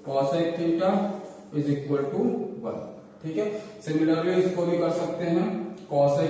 cosec theta is equal to 1। ठीक है, similarly इसको भी कर सकते हैं, cosec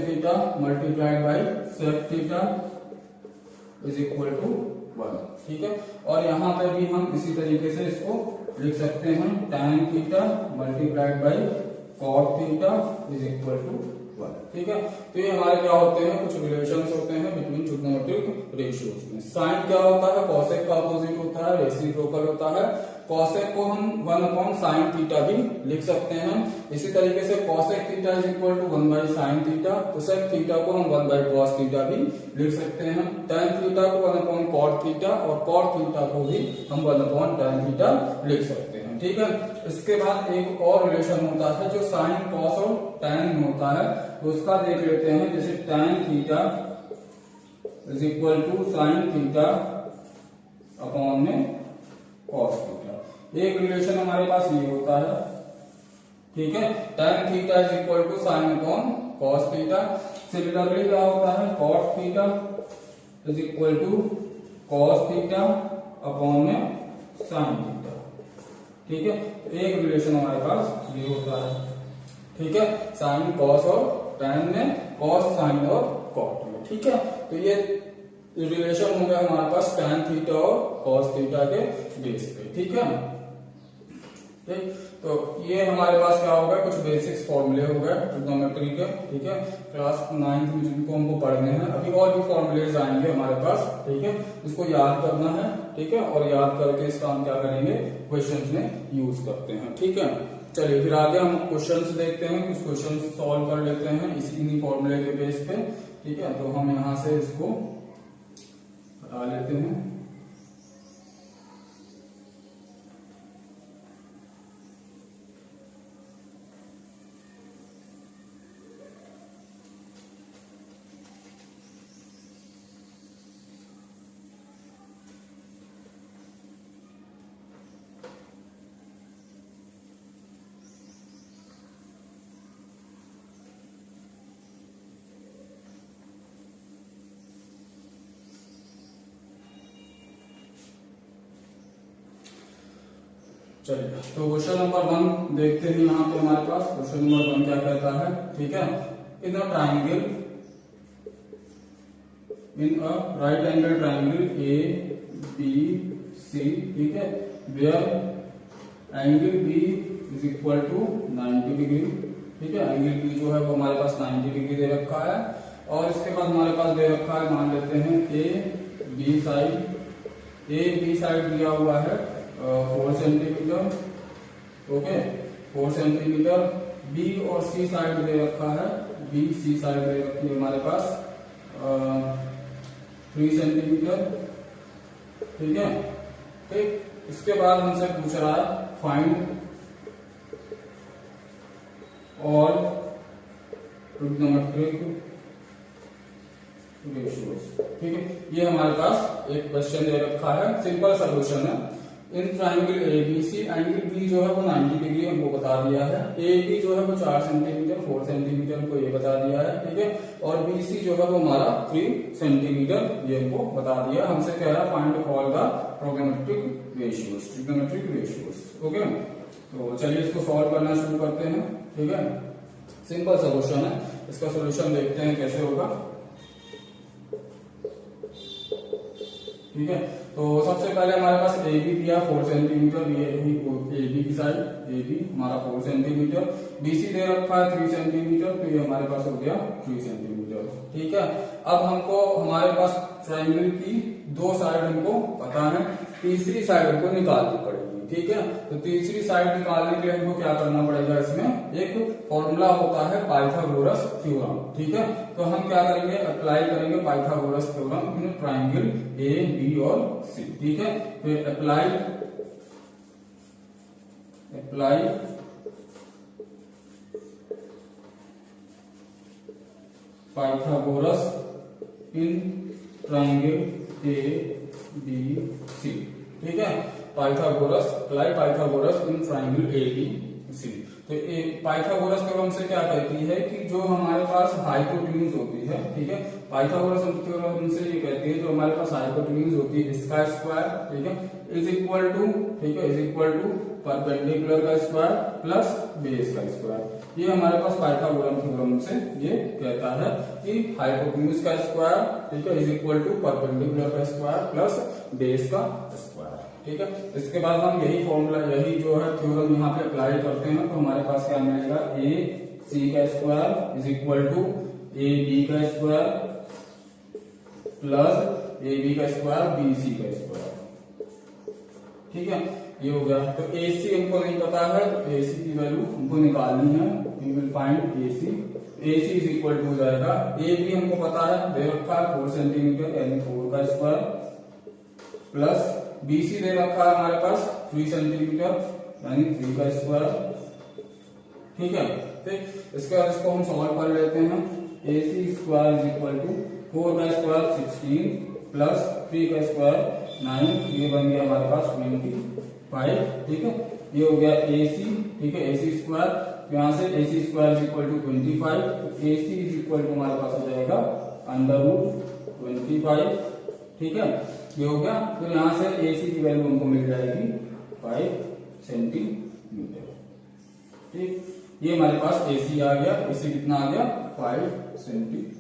theta multiplied by sec theta is equal to 1। ठीक है, और यहां पर भी हम इसी तरीके से इसको लिख सकते हैं, tan theta multiplied by cot theta is equal to 1। ठीक है, तो ये हमारे क्या होते हैं, कुछ रिलेशंस होते हैं बिटवीन ट्रिग्नोमेट्रिक रेशियोज में। साइन क्या होता है, cosec का अपोजिट होता है, रेसिप्रोकल होता है। cosec को हम 1/sin थीटा भी लिख सकते हैं। इसी तरीके से cosec theta is equal to 1/sin theta, तो sec थीटा को हम 1/cos थीटा भी लिख सकते हैं। tan थीटा को 1/cot थीटा और cot थीटा को भी हम 1/tan थीटा लिख सकते हैं। ठीक है, इसके बाद एक और रिलेशन होता है जो साइन, कॉस और tan में होता है, तो उसका देख लेते हैं। जैसे tan theta is equal to sine theta upon में कॉस थीटा। एक रिलेशन हमारे पास ये होता है। ठीक है, tan theta is equal to sine upon cos theta. Similarly क्या होता है, cot theta is equal to cos theta upon में साइन थीटा। ठीक है, एक रिलेशन हमारे पास ये होता है। ठीक है, साइन, कॉस और tan में, कॉस, साइन और कॉट में। ठीक है, तो ये रिलेशन हो गया हमारे पास tan थीटा और cos थीटा के बेस पे। ठीक है, ठीक, तो ये हमारे पास क्या होगा, कुछ बेसिक्स फॉर्मूले हो गए ट्रिग्नोमेट्री के। ठीक है, क्लास 9th में जिनको हमको पढ़ने हैं, अभी और भी फॉर्मूलेज आएंगे हमारे पास। ठीक है, इसको याद करना है। ठीक है, और याद करके इसका हम क्या करेंगे, क्वेश्चंस में यूज करते हैं। ठीक है, चलिए फिर आगे हम क्वेश्चंस देखते हैं, कुछ क्वेश्चंस सॉल्व कर लेते हैं इसी फॉर्मूले के बेस पे। ठीक है, तो हम यहां से इसको हटा लेते हैं। चलिए, तो क्वेश्चन नंबर 1 देखते हैं। यहाँ पे हमारे पास क्वेश्चन नंबर 1 क्या कहता है। ठीक है, in a triangle, in a right angle triangle A B C, ठीक है, where angle B is equal to 90 degree. ठीक है, एंगल बी जो है वो हमारे पास 90 डिग्री दे रखा है, और इसके बाद हमारे पास दे रखा है, मान लेते हैं ए बी साइड दिया हुआ है 4 सेंटीमीटर। Okay, 4 centimetre. बी और सी साइड दे रखा है, बी सी साइड दे रखी है हमारे पास 3 सेंटीमीटर। ठीक है, ठीक, इसके बाद हमसे पूछ रहा है फाइंड ऑल ट्रिग्नोमेट्रिक रेशियोज। ठीक है, ये हमारे पास एक क्वेश्चन दे रखा है, सिंपल सोल्यूशन है। In triangle ABC, angle B जो है वो 90 डिग्री हमको बता दिया है, ए बी जो है वो 4 सेंटीमीटर 4 सेंटीमीटर हमको ये बता दिया है। ठीक है, और बी सी जो है वो हमारा 3 सेंटीमीटर ये हमको बता दिया। हमसे कह रहा है find all the trigonometric ratios. Okay, तो चलिए इसको सॉल्व करना शुरू करते हैं। ठीक है, सिंपल सोल्यूशन है, इसका सोल्यूशन देखते हैं कैसे होगा। ठीक है, तो सबसे पहले हमारे पास ए बी दिया 4 सेंटीमीटर, ये ए बी की साइड, ए बी हमारा 4 सेंटीमीटर, बी सी दे रखा है 3 सेंटीमीटर, तो ये हमारे पास हो गया 3 सेंटीमीटर। ठीक है, अब हमको हमारे पास ट्राइंगल की 2 साइड हमको पता है, तीसरी साइड हमको निकालनी पड़ेगी। ठीक है, तो तीसरी साइड निकालने के लिए हमको क्या करना पड़ेगा, इसमें एक फॉर्मूला होता है पाइथागोरस थ्योरम। ठीक है, तो हम क्या करेंगे, अप्लाई kरेंगे Pythagoras theorem in triangle A B और सी। ठीक है, फिर apply Pythagoras in triangle A B C. ठीक है, apply Pythagoras in triangle A B C. तो पाइथागोरस थ्योरम से क्या कहती है कि जो हमारे पास हाइपोटेन्यूज होती है, ठीक है, पाइथागोरस थ्योरम से ये कहती है जो हमारे पास हाइपोटेन्यूज होती है इसका स्क्वायर, ठीक है, इज इक्वल टू, ठीक है, इज इक्वल टू परपेंडिकुलर का स्क्वायर प्लस बेस का स्क्वायर। ये हमारे पास पाइथागोरस थ्योरम से ये कहता है कि हाइपोटेन्यूज का स्क्वायर, ठीक है, इज इक्वल टू परपेंडिकुलर का स्क्वायर प्लस बेस का स्क्वायर, ठीक है। इसके बाद हम यही फॉर्मूला, यही जो है थ्योरम यहाँ पे अप्लाई करते हैं तो हमारे पास क्या मिलेगा, ए सी का square is equal to A B का स्क्वायर प्लस ए बी का स्क्वायर बी सी का स्क्वायर, ठीक है, ये हो गया। तो ए सी हमको नहीं पता है तो ए सी की वैल्यू हमको निकालनी है, we will find A C. A C is equal to हो जाएगा, ए बी हमको पता है, दे रखा है 4 सेंटीमीटर यानी 4 का स्क्वायर प्लस बी सी दे रखा है हमारे पास 3 सेंटीमीटर यानी 3 का स्क्वायर, ठीक है। इसके बाद इसको हम सॉल्व कर लेते हैं, ए सी स्क्वायर इज इक्वल टू 4 का स्क्वायर 16 प्लस 3 का स्क्वायर 9, ये बन गया हमारे पास 25, ठीक है, ये हो गया ए सी, ठीक है, ए सी स्क्वायर, यहाँ से ए सी स्क्वायर इज इक्वल टू 25, तो ए सी इज इक्वल टू हमारे पास हो जाएगा √25, ठीक है, ये हो गया। तो यहाँ से ए सी की वैल्यू हमको मिल जाएगी 5 सेंटीमीटर, ठीक, ये हमारे पास एसी आ गया, एसी कितना आ गया 5 सेंटीमीटर,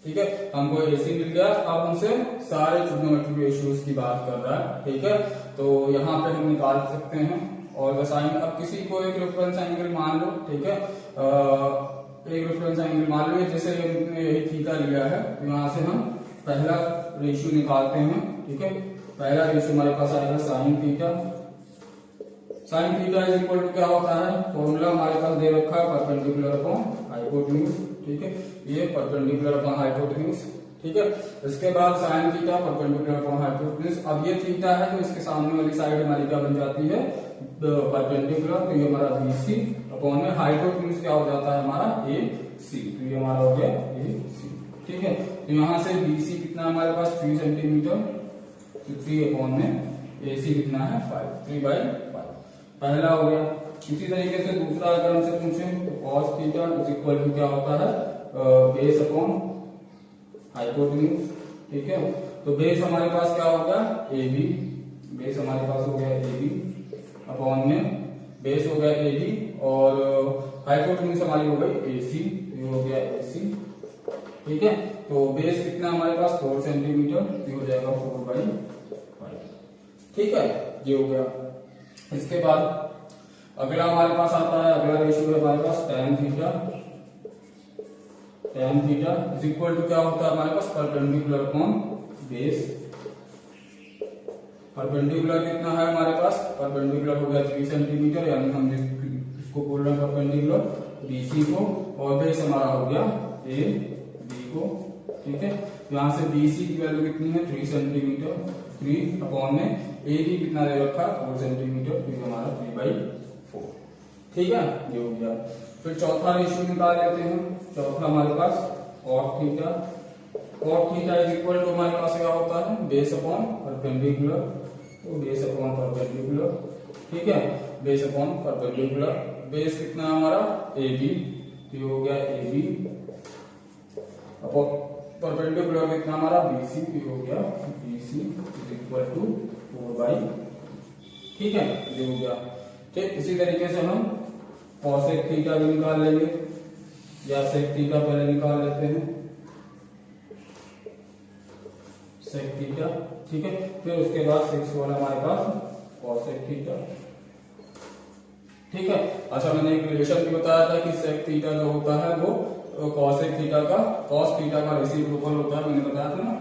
ठीक है, हमको एसी मिल गया। अब हमसे सारे ट्रिग्नोमेट्रिक रेशियोज की बात कर रहा है, ठीक है, तो यहाँ पे हम निकाल सकते हैं और साइन, अब किसी को एक रेफरेंस एंगल मान लो, ठीक है, एक रेफरेंस एंगल मान लो, जैसे यही थीटा लिया है तो यहाँ से हम पहला रेशियो निकालते हैं, ठीक है, पहला रेशियो हमारे पास आएगा sine theta. Sine theta is equal to क्या होता है, फॉर्मूला हमारे पास दे रखा है परपेंडिकुलर अपॉन हाइपोटेन्यूज, ठीक है, ये परपेंडिकुलर अपॉन हाइपोटेन्यूज, ठीक है। इसके बाद sine theta perpendicular upon hypotenuse, अब ये थीटा है तो इसके सामने वाली साइड हमारी क्या बन जाती है परपेंडिकुलर, तो ये हमारा BC अपॉन में हाइपोटेन्यूज क्या हो जाता है हमारा AC, तो ये हमारा हो गया AC, ठीक है। तो यहाँ से BC कितना हमारे पास 3 सेंटीमीटर, तो 3 अपॉन में AC कितना है 5, 3/5, पहला हो गया। इसी तरीके से दूसरा अगर हमसे पूछे तो cos theta is equal to क्या होता है बेस अपॉन हाइपोटेन्यूज, ठीक है, तो बेस हमारे पास क्या हो गया AB, बेस हमारे पास हो गया AB अपॉन में बेस हो गया AB और हाइपोटेन्यूज हमारी हो गई AC, ये हो गया AC, ठीक है। तो बेस कितना हमारे पास 4 सेंटीमीटर, ये हो जाएगा 4/5, ठीक है, ये हो गया। इसके बाद अगला हमारे पास आता है, अगला रेशियो है हमारे पास tan theta, tan theta is equal to क्या होता है हमारे पास परपेंडिकुलर अपॉन बेस, परपेंडिकुलर कितना है हमारे पास, परपेंडिकुलर हो गया 3 सेंटीमीटर यानी हम इसको बोल रहे हैं परपेंडिकुलर BC को, और बेस हमारा हो गया AB को, ठीक है। यहाँ से BC की वैल्यू कितनी है 3 सेंटीमीटर, 3 अपॉन में AB कितना दे रखा 4 सेंटीमीटर, तो हमारा 3/4, ठीक है, ये हो गया। फिर चौथा रेशियो निकाल लेते हैं, चौथा हमारे पास cot theta, cot theta is equal to हमारे पास क्या होता है बेस अपॉन परपेंडिकुलर, तो बेस अपॉन परपेंडिकुलर, ठीक है, बेस अपॉन परपेंडिकुलर, बेस कितना है हमारा AB, तो ये हो गया AB अपॉन परपेंडिकुलर कितना हमारा BC, तो हो गया BC इज इक्वल टू 4/, ठीक है, ये हो गया, ठीक। इसी तरीके से हम cosec थीटा भी निकाल लेंगे या sec थीटा पहले निकाल लेते हैं, sec थीटा, ठीक है, फिर उसके बाद 6 वाला हमारे पास cosec थीटा, ठीक है। अच्छा, मैंने एक रिलेशन भी बताया था कि sec थीटा जो होता है वो cosec थीटा का cos थीटा का रेसिप्रोकल होता है, मैंने बताया था ना,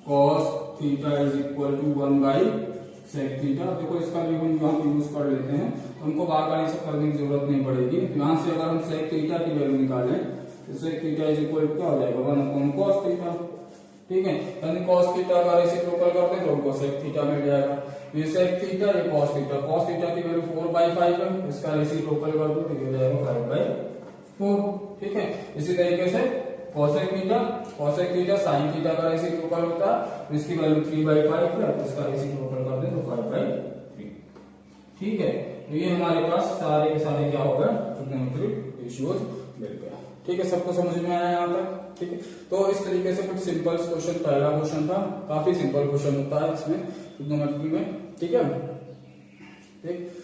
cos theta is equal to 1/sec theta. देखो इसका भी हम यहाँ पे यूज कर लेते हैं, हमको बार बार ये सब करने की जरूरत नहीं पड़ेगी। यहाँ से अगर हम sec थीटा की वैल्यू निकालें तो sec theta is equal to क्या हो जाएगा 1/cos थीटा, ठीक है, यानी cos थीटा का रेसिप्रोकल करते हैं तो हमको sec थीटा मिल जाएगा, ये sec थीटा ये cos थीटा की वैल्यू 4/5 है, इसका रेसिप्रोकल कर दो तो ये हो जाएगा 5/4, ठीक है। इसी तरीके से cosec थीटा sin थीटा का रेसिप्रोकल होता है, तो इसकी वैल्यू 3/5 है, इसका रेसिप्रोकल कर दे तो 5/3, ठीक है। तो ये हमारे पास सारे के सारे क्या होगा ट्रिग्नोमेट्रिक रेशियोज मिल गया। ठीक है, सबको समझ में आया यहाँ तक? ठीक है, तो इस तरीके से कुछ सिंपल क्वेश्चन, पहला क्वेश्चन था, काफी सिंपल क्वेश्चन होता है इसमें ट्रिग्नोमेट्री में। ठीक है, ठीक।